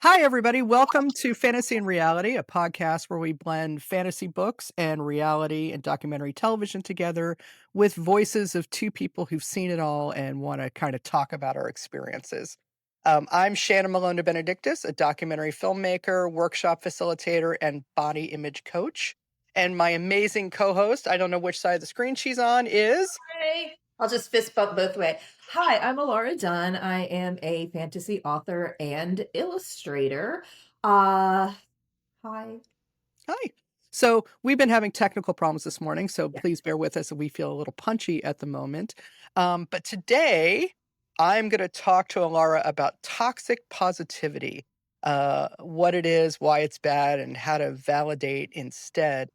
Hi, everybody. Welcome to Fantasy and Reality, a podcast where we blend fantasy books and reality and documentary television together with voices of two people who've seen it all and want to kind of talk about our experiences. I'm Shannon Malone, de-Benedictis, a documentary filmmaker, workshop facilitator, and body image coach. And my amazing co-host, I don't know which side of the screen she's on, is... Hi. I'll just fist bump both way. Hi, I'm Elara Dunn. I am a fantasy author and illustrator. Uh, Hi. Hi. So we've been having technical problems this morning, so Yeah. please bear with us if we feel a little punchy at the moment. But today I'm going to talk to Alara about toxic positivity, what it is, why it's bad, and how to validate instead.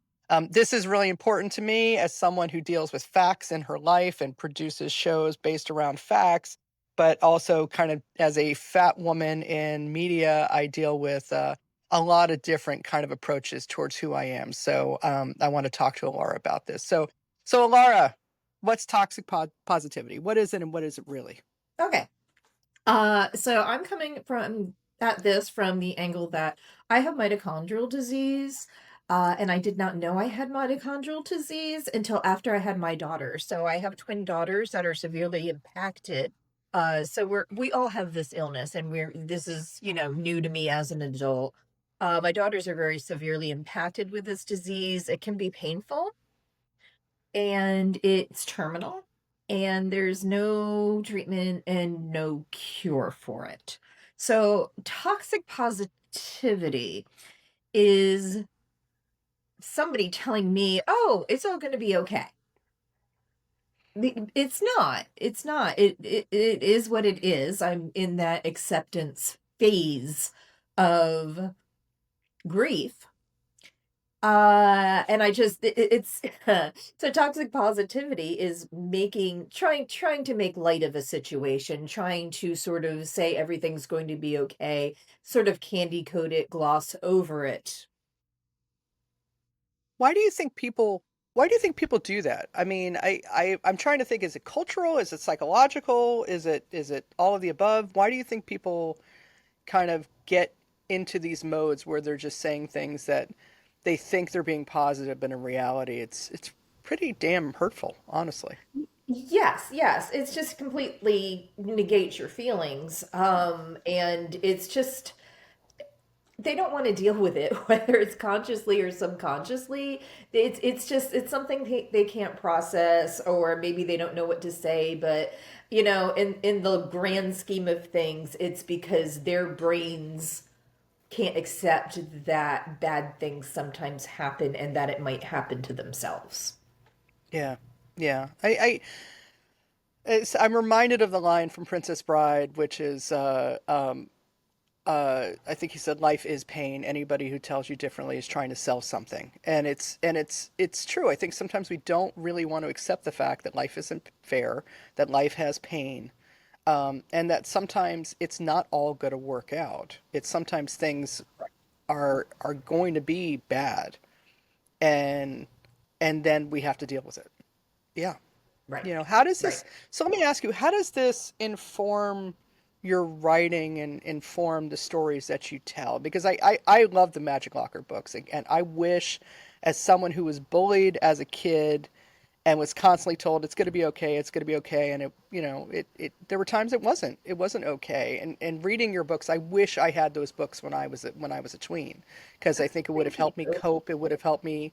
This is really important to me as someone who deals with facts in her life and produces shows based around facts, but also kind of as a fat woman in media, I deal with a lot of different kind of approaches towards who I am. So I want to talk to Alara about this. So Alara, what's toxic positivity? What is it, and what is it really? Okay. So I'm coming from at this from the angle that I have mitochondrial disease, and I did not know I had mitochondrial disease until after I had my daughter. So I have twin daughters that are severely impacted. So we all have this illness, and this is new to me as an adult. My daughters are very severely impacted with this disease. It can be painful, and it's terminal, and there's no treatment and no cure for it. So, toxic positivity is somebody telling me, "Oh, it's all going to be okay." It's not. It's not. It is what it is. I'm in that acceptance phase of grief. And I just it's so toxic positivity is trying to make light of a situation, trying to sort of say everything's going to be okay, sort of candy coat it, gloss over it. Why do you think people? Why do you think people do that? I mean, I'm trying to think. Is it cultural? Is it psychological? Is it all of the above? Why do you think people kind of get into these modes where they're just saying things that they think they're being positive, but in reality, it's pretty damn hurtful, honestly. Yes, yes. It's just completely negates your feelings. And it's just they don't want to deal with it, whether it's consciously or subconsciously. It's something they can't process, or maybe they don't know what to say. But in the grand scheme of things, it's because their brains can't accept that bad things sometimes happen and that it might happen to themselves. Yeah, yeah. I'm reminded of the line from Princess Bride, which is, I think he said, "Life is pain. Anybody who tells you differently is trying to sell something." And it's true. I think sometimes we don't really want to accept the fact that life isn't fair, that life has pain, and that sometimes it's not all going to work out. It's sometimes things are going to be bad, and and then we have to deal with it. Yeah. Right. How does Right. this, so let me ask you, how does this inform your writing and inform the stories that you tell? Because I love the Magic Locker books, and I wish, as someone who was bullied as a kid and was constantly told it's going to be okay, it's going to be okay, and it there were times it wasn't okay. And reading your books, I wish I had those books when I was a tween, because I think it would have Thank you. helped me cope. It would have helped me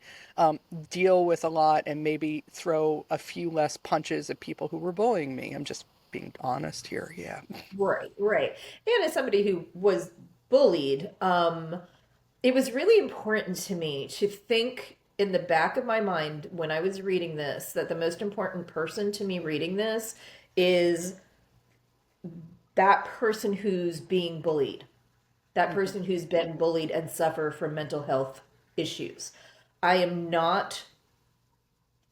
deal with a lot and maybe throw a few less punches at people who were bullying me. I'm just being honest here. Yeah. Right, right. And as somebody who was bullied, it was really important to me to think in the back of my mind when I was reading this that the most important person to me reading this is that person who's being bullied, that Hmm. person who's been bullied and suffer from mental health issues. I am not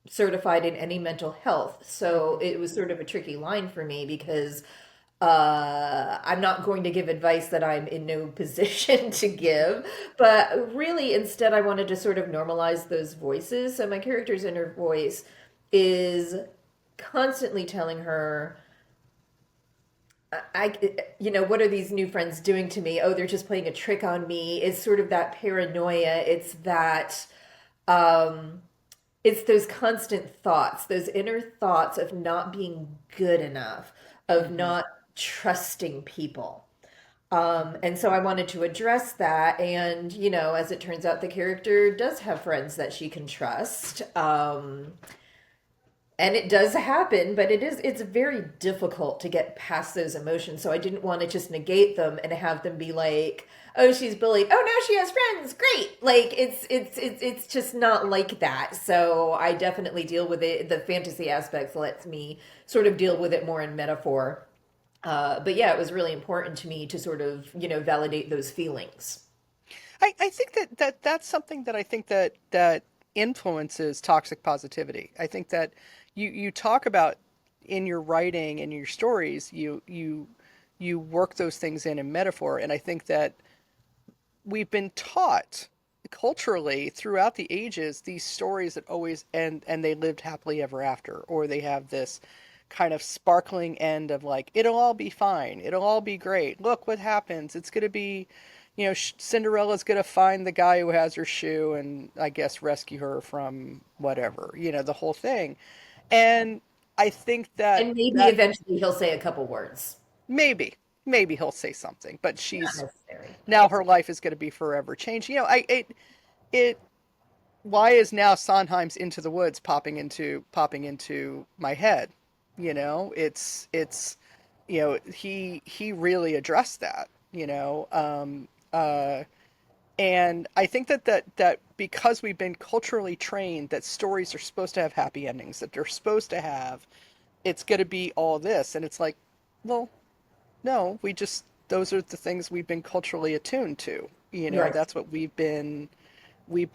certified in any mental health, so Hmm. it was sort of a tricky line for me because I'm not going to give advice that I'm in no position to give, but really instead I wanted to sort of normalize those voices. So my character's inner voice is constantly telling her, what are these new friends doing to me? Oh, they're just playing a trick on me. It's sort of that paranoia. Um, it's those constant thoughts, those inner thoughts of not being good enough, of Hmm. not trusting people. And so I wanted to address that. And, as it turns out, the character does have friends that she can trust. And it does happen, but it's very difficult to get past those emotions. So I didn't want to just negate them and have them be like, oh, she's bullied. Oh, now she has friends. Great. Like it's just not like that. So I definitely deal with it. The fantasy aspects lets me sort of deal with it more in metaphor. But yeah, it was really important to me to sort of, validate those feelings. I think that's something that I think that influences toxic positivity. I think that you talk about in your writing and your stories, you work those things in metaphor, and I think that we've been taught culturally throughout the ages these stories that always end and they lived happily ever after, or they have this kind of sparkling end of like, it'll all be fine, it'll all be great, look what happens, it's going to be, Cinderella's going to find the guy who has her shoe and I guess rescue her from whatever, the whole thing. And I think that And maybe that eventually he'll say a couple words. maybe he'll say something, but Not she's necessary. now her life is going to be forever changed. It why is now Sondheim's Into the Woods popping into my head? It's he really addressed that, and I think that because we've been culturally trained that stories are supposed to have happy endings, that they're supposed to have, it's going to be all this, and it's like, well, no, we just those are the things we've been culturally attuned to. Right. That's what we've been we've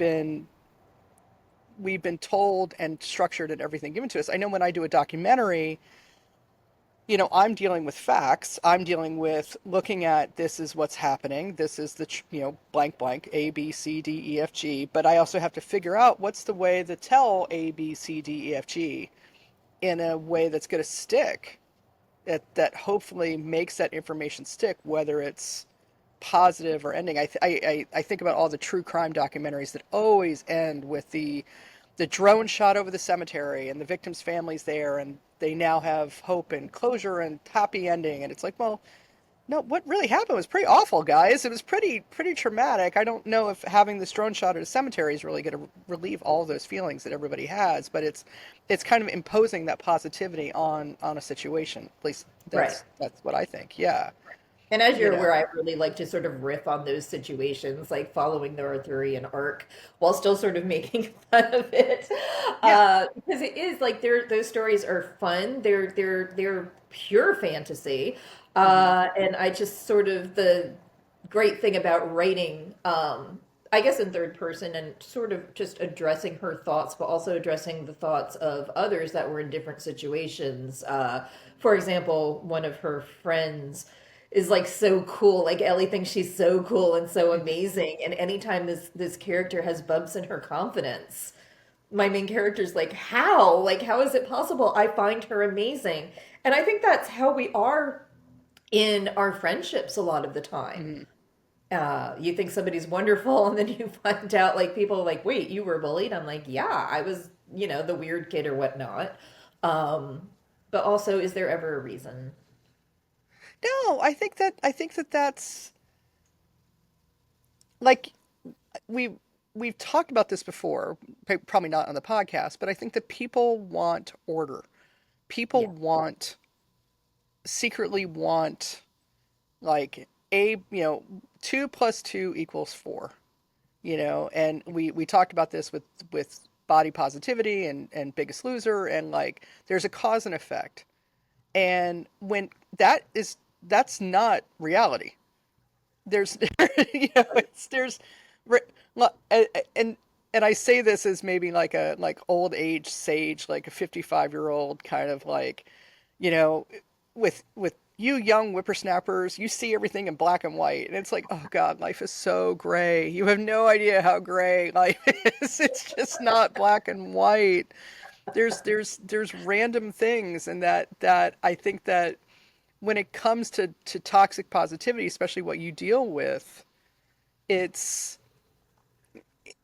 been told and structured and everything given to us. I know when I do a documentary, I'm dealing with facts. I'm dealing with looking at this is what's happening. This is the, blank, blank, A, B, C, D, E, F, G. But I also have to figure out what's the way to tell A, B, C, D, E, F, G in a way that's going to stick, that hopefully makes that information stick, whether it's positive or ending. I think about all the true crime documentaries that always end with the drone shot over the cemetery and the victims' families there, and they now have hope and closure and happy ending. And it's like, well, no, what really happened was pretty awful, guys. It was pretty traumatic. I don't know if having this drone shot at a cemetery is really going to relieve all those feelings that everybody has, but it's kind of imposing that positivity on a situation. At least Right. that's what I think. Yeah, And as you you're aware, know. I really like to sort of riff on those situations, like following the Arthurian arc, while still sort of making fun of it, Yeah. because it is like those stories are fun. They're pure fantasy, Hmm. and I just sort of the great thing about writing, I guess in third person and sort of just addressing her thoughts, but also addressing the thoughts of others that were in different situations. For example, one of her friends is like so cool. Like Ellie thinks she's so cool and so amazing. And anytime this character has bumps in her confidence, my main character's like, how? Like, how is it possible? I find her amazing. And I think that's how we are in our friendships a lot of the time. Hmm. You think somebody's wonderful, and then you find out like people are like, wait, you were bullied? I'm like, yeah, I was, the weird kid or whatnot. Um, but also, is there ever a reason? No, I think that that's like we we've talked about this before, probably not on the podcast, but I think that people want order. People Yeah. secretly want like two plus two equals four, and we talked about this with body positivity and Biggest Loser, and like there's a cause and effect. And when that's not reality. There's there's and and I say this as maybe like a like old age sage, like a 55-year-old kind of like, you know, with you young whippersnappers, you see everything in black and white, and it's like, oh God, life is so gray. You have no idea how gray life is. It's just not black and white. There's random things, and that I think that when it comes to toxic positivity, especially what you deal with, it's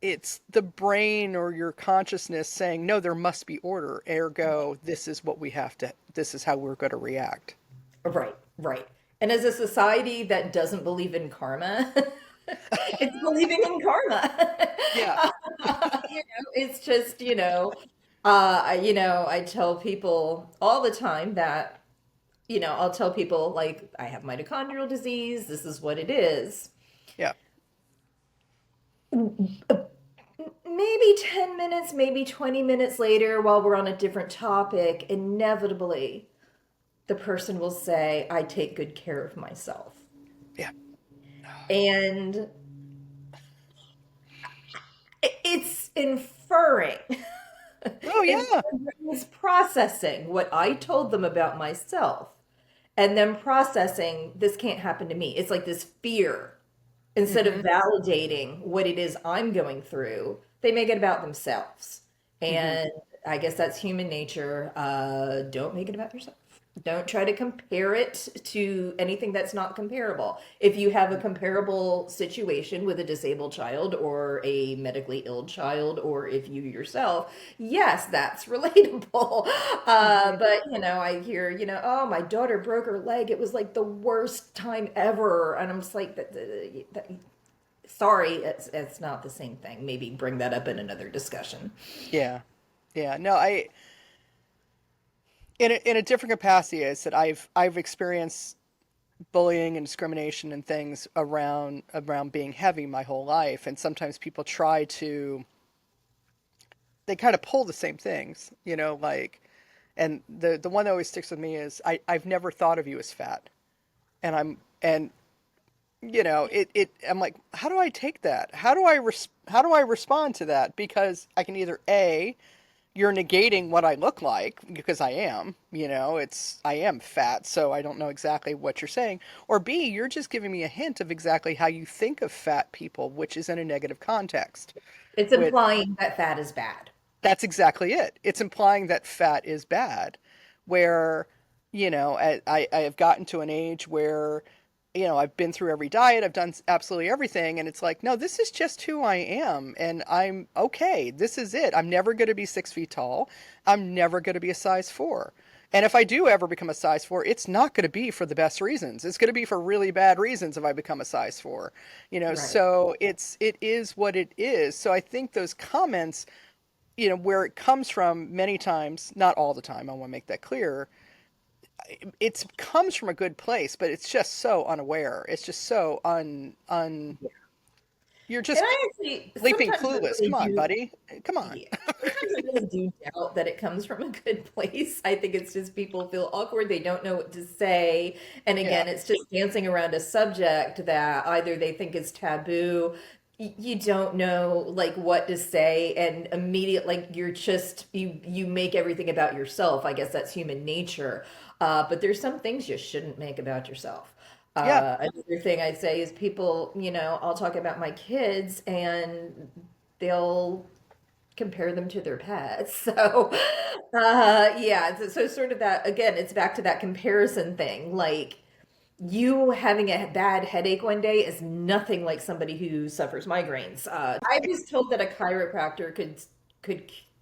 it's the brain or your consciousness saying, no, there must be order. Ergo, this is what we have to, this is how we're going to react. Right, right. And as a society that doesn't believe in karma, it's believing in karma. Yeah. It's just, I tell people all the time that, I'll tell people like I have mitochondrial disease, this is what it is. Yeah. Maybe 10 minutes, maybe 20 minutes later, while we're on a different topic, inevitably the person will say, I take good care of myself. Yeah. And it's inferring. Oh, It's yeah. their brain is processing what I told them about myself and then processing this can't happen to me. It's like this fear. Instead of Hmm. validating what it is I'm going through, they make it about themselves. Hmm. And I guess that's human nature. Don't make it about yourself. Don't try to compare it to anything that's not comparable. If you have a comparable situation with a disabled child or a medically ill child, or if you yourself, yes, that's relatable. Hmm. But I hear, oh, my daughter broke her leg. It was like the worst time ever. And I'm just like, sorry, it's not the same thing. Maybe bring that up in another discussion. Yeah. Yeah. No, in a different capacity, I said I've experienced bullying and discrimination and things around being heavy my whole life, and sometimes people try to they kind of pull the same things, like, and the one that always sticks with me is I've never thought of you as fat, and it I'm like, how do I take that? How do I respond to that? Because I can either A, you're negating what I look like because I am, I am fat, so I don't know exactly what you're saying. Or B, you're just giving me a hint of exactly how you think of fat people, which is in a negative context. It's Which implying that fat is bad. That's exactly it. It's implying that fat is bad, where, I have gotten to an age where, I've been through every diet, I've done absolutely everything, and it's like, no, this is just who I am, and I'm okay. This is it. I'm never going to be 6 feet tall. I'm never going to be a size four. And if I do ever become a size four, it's not going to be for the best reasons. It's going to be for really bad reasons if I become a size four. Right. So it is what it is. So I think those comments, where it comes from many times, not all the time, I want to make that clear. It comes from a good place, but it's just so unaware. It's just so Yeah. you're And just I actually leaping sometimes I clueless. really Come on, do. buddy. Come on. Yeah. Sometimes I really do doubt that it comes from a good place. I think it's just people feel awkward. They don't know what to say. And Yeah. again, it's just dancing around a subject that either they think is taboo, you don't know like what to say, and immediate like you make everything about yourself. I guess that's human nature. But there's some things you shouldn't make about yourself. Yeah. Another thing I'd say is people, I'll talk about my kids and they'll compare them to their pets. So, yeah, so sort of that again, it's back to that comparison thing. Like you having a bad headache one day is nothing like somebody who suffers migraines. I was told that a chiropractor could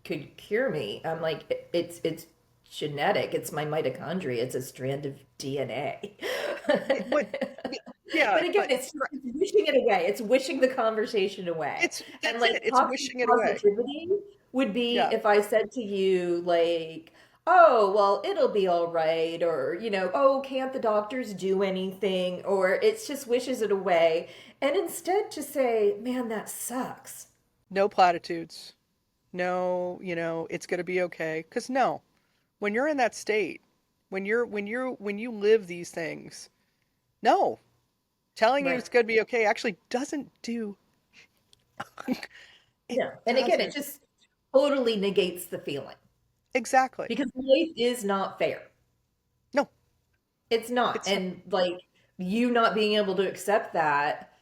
could cure me. I'm like, it's genetic. It's my mitochondria. It's a strand of DNA. What? Yeah, But again, but it's wishing it away. It's wishing the conversation away. And that's like it. It's toxic wishing it away. positivity would be Yeah. if I said to you, like, oh, well, it'll be all right, or, oh, can't the doctors do anything? Or it's just wishes it away. And instead to say, man, that sucks. No platitudes. No, it's going to be okay. Because no, when you're in that state, when you live these things, no, telling you Right. it's going to be okay actually doesn't do it Yeah. And again, it doesn't. just totally negates the feeling Exactly. because life is not fair. No, It's not. it's not. And like you not being able to accept that,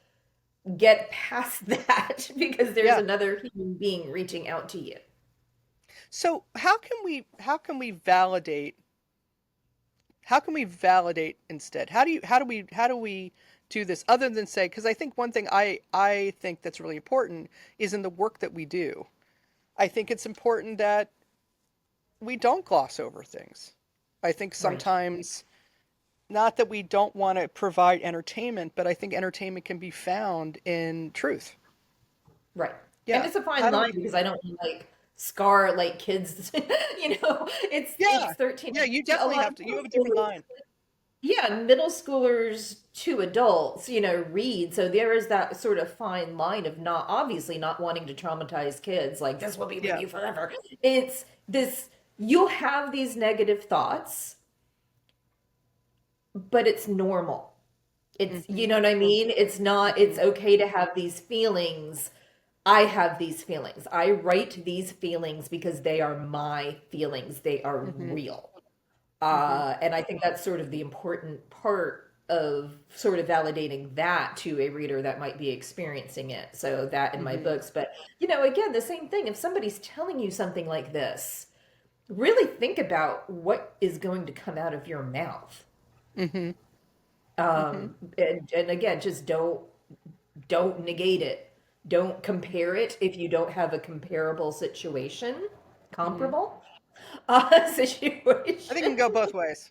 get past that because there's Yeah. another human being reaching out to you. So how can we validate how can we validate instead? How do we do this other than say, because I think one thing I think that's really important is in the work that we do. I think it's important that we don't gloss over things. I think Right. sometimes, not that we don't want to provide entertainment, but I think entertainment can be found in truth. Right. And Yeah. it's a How fine do line we? because I don't wanna, like, scar, like, kids, it's Yeah. 13 Yeah, you a definitely lot have of to. You middle have a different schoolers line. yeah, middle schoolers to adults, read, so there is that sort of fine line of not obviously not wanting to traumatize kids, like, "This will be with Yeah. you forever." It's this you'll have these negative thoughts, but it's normal. It's you Hmm. know what I mean? It's Hmm. okay to have these feelings. I have these feelings. I write these feelings because they are my feelings. They are Hmm. real. Hmm. And I think that's sort of the important part of sort of validating that to a reader that might be experiencing it. So that in my Hmm. books. But, again, the same thing. If somebody's telling you something like this, really think about what is going to come out of your mouth. Hmm. Hmm. And again, just don't negate it. Don't compare it if you don't have a comparable situation, Hmm. comparable I think it can situation. go both ways.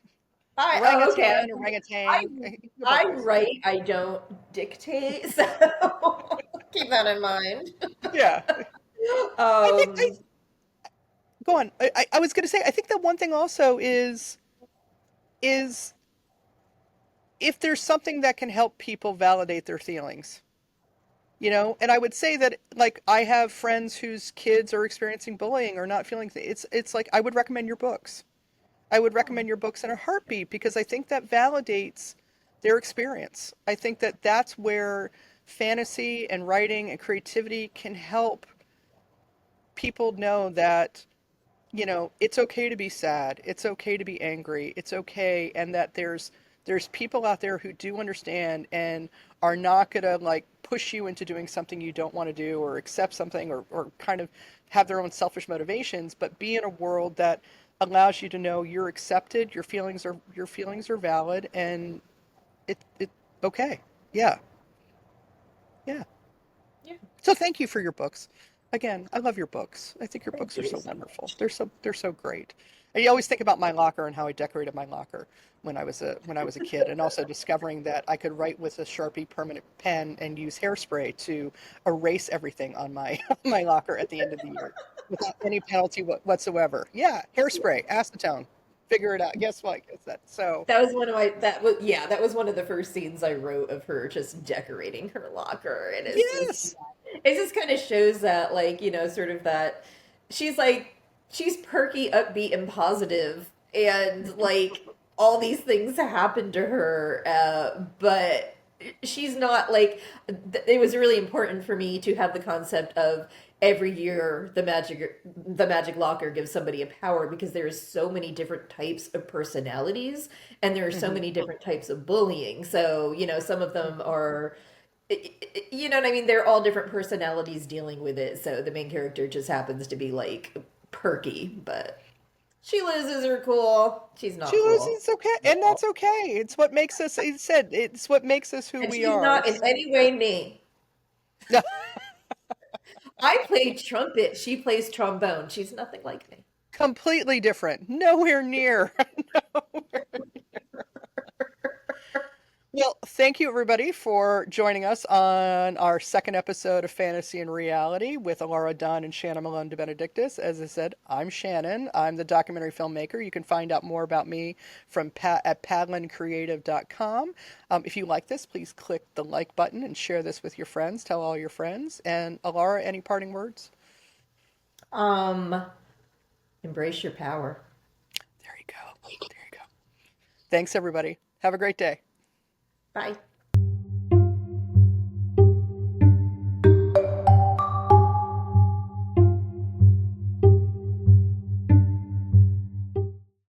Okay. Orangutan, I orangutan. It can go both I ways. write, I don't dictate, so keep that in mind. Yeah. I think I Um, go on. I was going to say I think that one thing also is if there's something that can help people validate their feelings, and I would say that, like, I have friends whose kids are experiencing bullying or not feeling it's like I would recommend your books. I would recommend your books in a heartbeat because I think that validates their experience. I think that that's where fantasy and writing and creativity can help people know that, it's okay to be sad. It's okay to be angry. It's okay. And that there's people out there who do understand and are not going to, like, push you into doing something you don't want to do or accept something, or kind of have their own selfish motivations, but be in a world that allows you to know you're accepted, your feelings are valid, and it okay. Yeah. Yeah. yeah, So thank you for your books. Again, I love your books. I think your thank books are you so so wonderful. much. They're so great. And you always think about my locker and how I decorated my locker when I was a kid, and also discovering that I could write with a Sharpie permanent pen and use hairspray to erase everything on my my locker at the end of the year without any penalty whatsoever. Yeah, hairspray, acetone. Figure it out. Guess what? Guess that. So, That was one of my that was yeah, that was one of the first scenes I wrote of her just decorating her locker, and yes. it just kind of shows that, like, sort of that she's like she's perky, upbeat, and positive, and like all these things happen to her, but she's not like it was really important for me to have the concept of every year the magic locker gives somebody a power because there's so many different types of personalities and there are so Hmm. many different types of bullying. So, some of them are, you know what I mean? They're all different personalities dealing with it. So the main character just happens to be like perky, but she loses her cool. She's She not loses. cool. It's okay, and that's okay. It's what makes us. It said it's what makes us who And we she's are. not in any way me. I play trumpet. She plays trombone. She's nothing like me. Completely different. Nowhere near. Well, thank you everybody for joining us on our second episode of Fantasy and Reality with Elara Dunn and Shannon Malone, de-Benedictis. As I said, I'm Shannon. I'm the documentary filmmaker. You can find out more about me at padlincreative.com. If you like this, please click the like button and share this with your friends. Tell all your friends. And Elara, any parting words? Um, Embrace your power. There you go. There you go. Thanks, everybody. Have a great day. Bye.